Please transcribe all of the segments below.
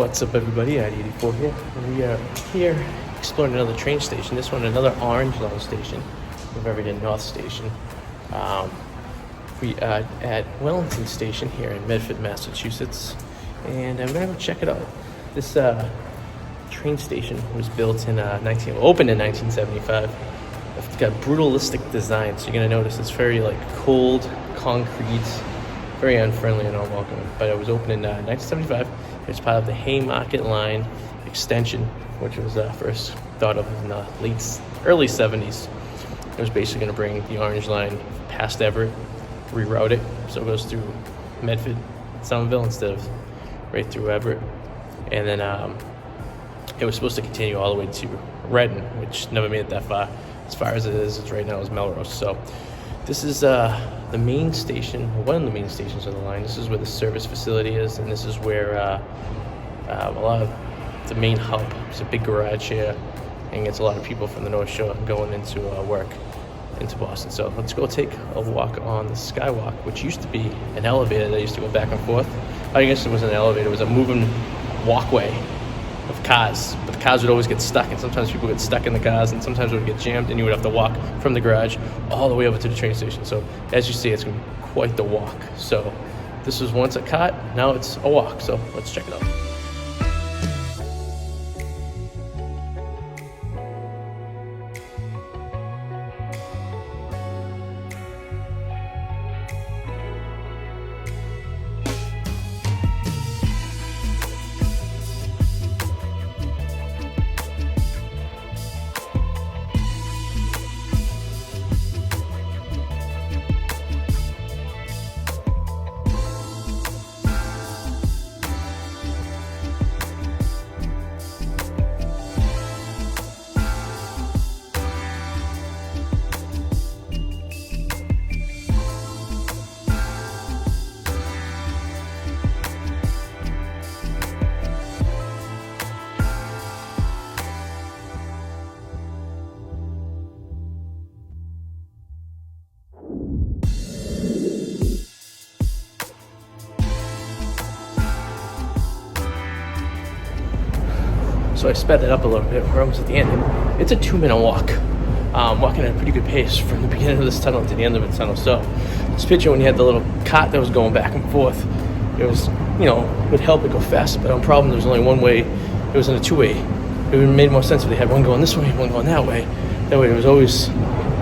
What's up, everybody? Arty 84 here. We are here exploring another train station. This one, another Orange Line station. We've already done North Station. We are at Wellington Station here in Medford, Massachusetts, and we're gonna go check it out. This train station was built in opened in 1975. It's got brutalistic design, so you're gonna notice it's very cold concrete, very unfriendly and unwelcoming. But it was opened in 1975. It's part of the Haymarket Line extension, which was first thought of in the early 70s. It was basically going to bring the Orange Line past Everett, reroute it, so it goes through Medford, Somerville instead of right through Everett. And then it was supposed to continue all the way to Redden, which never made it that far. As far as it is, it's right now is Melrose. So this is the main station, one of the main stations of the line. This is where the service facility is, and this is where a lot of the main hub. It's a big garage here, and gets a lot of people from the North Shore going into work into Boston. So let's go take a walk on the Skywalk, which used to be an elevator that used to go back and forth. I guess it wasn't an elevator, it was a moving walkway of cars, but the cars would always get stuck, and sometimes people get stuck in the cars, and sometimes it would get jammed, and you would have to walk from the garage all the way over to the train station. So as you see, it's going to be quite the walk. So this was once a cart, now it's a walk. So let's check it out. So I sped that up a little bit. We're almost at the end. It's a 2-minute walk. Walking at a pretty good pace from the beginning of this tunnel to the end of the tunnel. So this picture when you had the little cart that was going back and forth, it was, would help it go faster. But on problem, there was only one way. It was in a two-way. It would have made more sense if they had one going this way and one going that way. That way there was always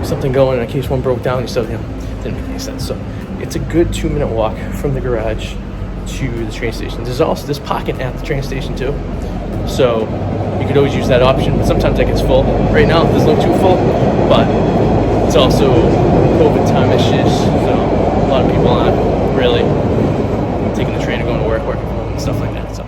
something going in case one broke down and stuff. Didn't make any sense. So it's a good 2-minute walk from the garage to the train station. There's parking at the train station too. So you could always use that option, but sometimes that gets full. Right now, there's no too full, but it's also COVID time issues, so a lot of people aren't really taking the train or going to work, working from home, and stuff like that. So.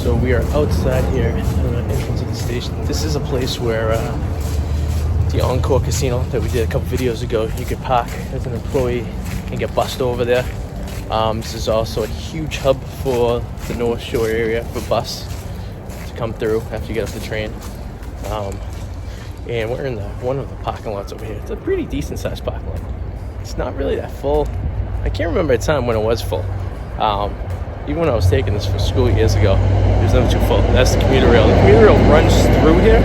So we are outside here at the entrance of the station. This is a place where the Encore Casino that we did a couple videos ago, you could park as an employee and get bussed over there. This is also a huge hub for the North Shore area for bus to come through after you get off the train. And we're in one of the parking lots over here. It's a pretty decent sized parking lot. It's not really that full. I can't remember a time when it was full. Even when I was taking this for school years ago, it was never too full. That's the commuter rail. The commuter rail runs through here.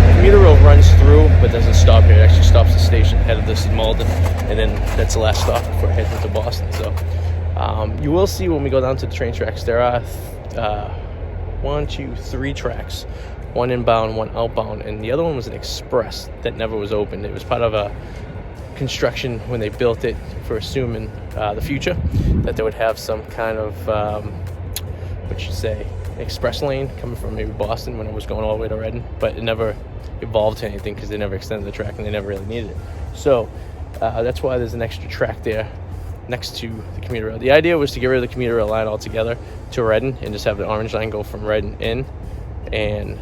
The commuter rail runs through, but doesn't stop here. It actually stops the station ahead of this in Malden, and then that's the last stop before heading into Boston. So you will see when we go down to the train tracks, there are 3 tracks. One inbound, one outbound, and the other one was an express that never was opened. It was part of a construction when they built it for assuming the future, that they would have some kind of express lane coming from maybe Boston when it was going all the way to Redding, but it never evolved to anything because they never extended the track and they never really needed it. So that's why there's an extra track there next to the commuter rail. The idea was to get rid of the commuter rail line altogether to Redding and just have the orange line go from Redding in, and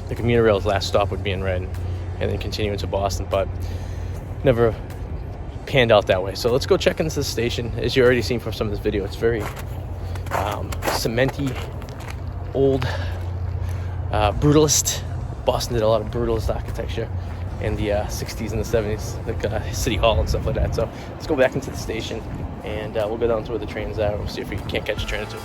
the commuter rail's last stop would be in Redding and then continue into Boston, but never panned out that way. So let's go check into the station. As you already seen from some of this video, it's very cementy, old, brutalist. Boston did a lot of brutalist architecture in the 60s and the 70s, like City Hall and stuff like that. So let's go back into the station, and we'll go down to where the trains are. We'll see if we can't catch a train or two.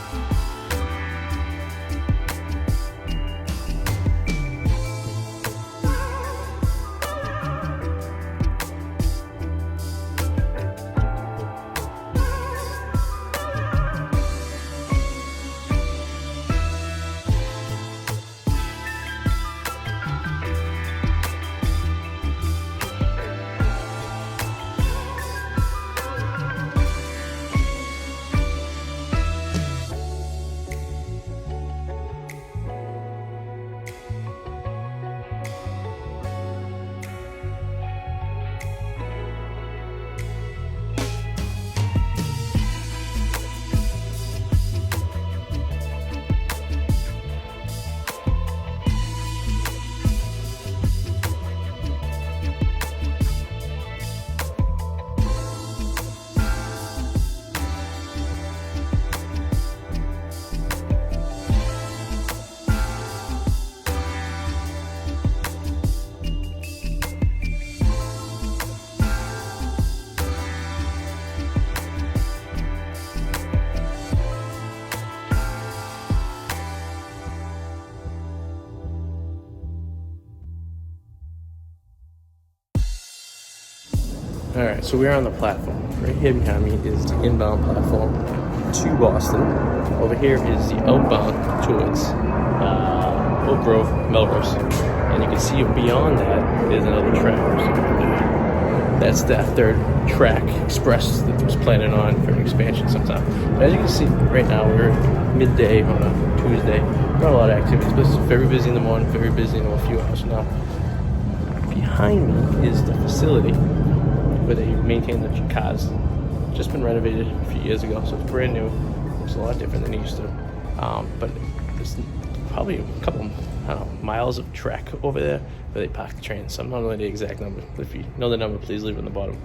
Alright, so we're on the platform. Right here behind me is the inbound platform to Boston. Over here is the outbound towards Oak Grove, Melrose. And you can see beyond that, there's another track. That's that third track express that was planning on for an expansion sometime. But as you can see, right now we're midday on a Tuesday. Not a lot of activities, but it's very busy in the morning, very busy in a few hours from now. Behind me is the facility where they maintain the cars. Just been renovated a few years ago, so it's brand new. Looks a lot different than it used to. But there's probably a couple, miles of track over there where they park the trains. So I'm not knowing the exact number. If you know the number, please leave it in the bottom.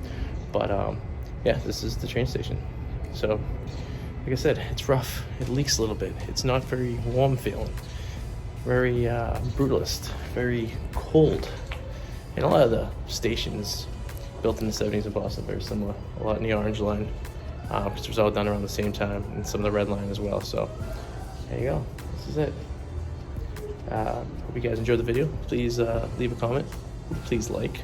But yeah, this is the train station. So like I said, it's rough. It leaks a little bit. It's not very warm feeling. Very brutalist. Very cold. And a lot of the stations built in the 70s in Boston, very similar. A lot in the orange line, because it was all done around the same time, and some of the red line as well. So there you go. This is it. Hope you guys enjoyed the video. Please leave a comment. Please like.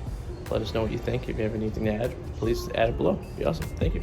Let us know what you think. If you have anything to add, please add it below. It'd be awesome. Thank you.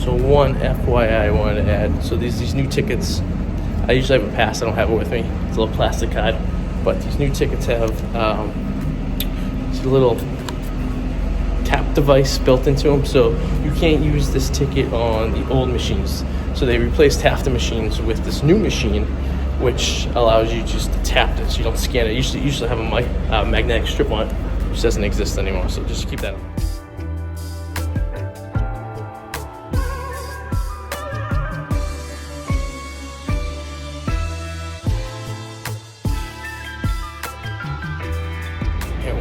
So one FYI I wanted to add. So these new tickets, I usually have a pass. I don't have it with me. It's a little plastic card. But these new tickets have this little tap device built into them. So you can't use this ticket on the old machines. So they replaced half the machines with this new machine, which allows you just to tap this. You don't scan it. You usually have a magnetic strip on it, which doesn't exist anymore. So just keep that in mind.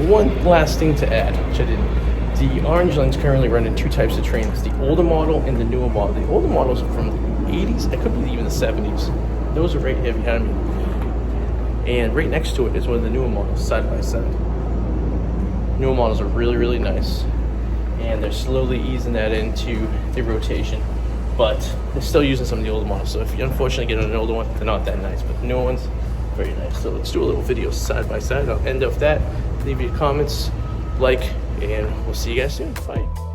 One last thing to add, which I didn't. The Orange Line's currently running two types of trains, the older model and the newer model. The older models are from the 80s, it could be even the 70s. Those are right here behind me. And right next to it is one of the newer models, side by side. Newer models are really, really nice. And they're slowly easing that into the rotation. But they're still using some of the older models. So if you unfortunately get an older one, they're not that nice. But the newer ones, very nice. So let's do a little video side by side. I'll end off that. Leave your comments, like, and we'll see you guys soon. Bye.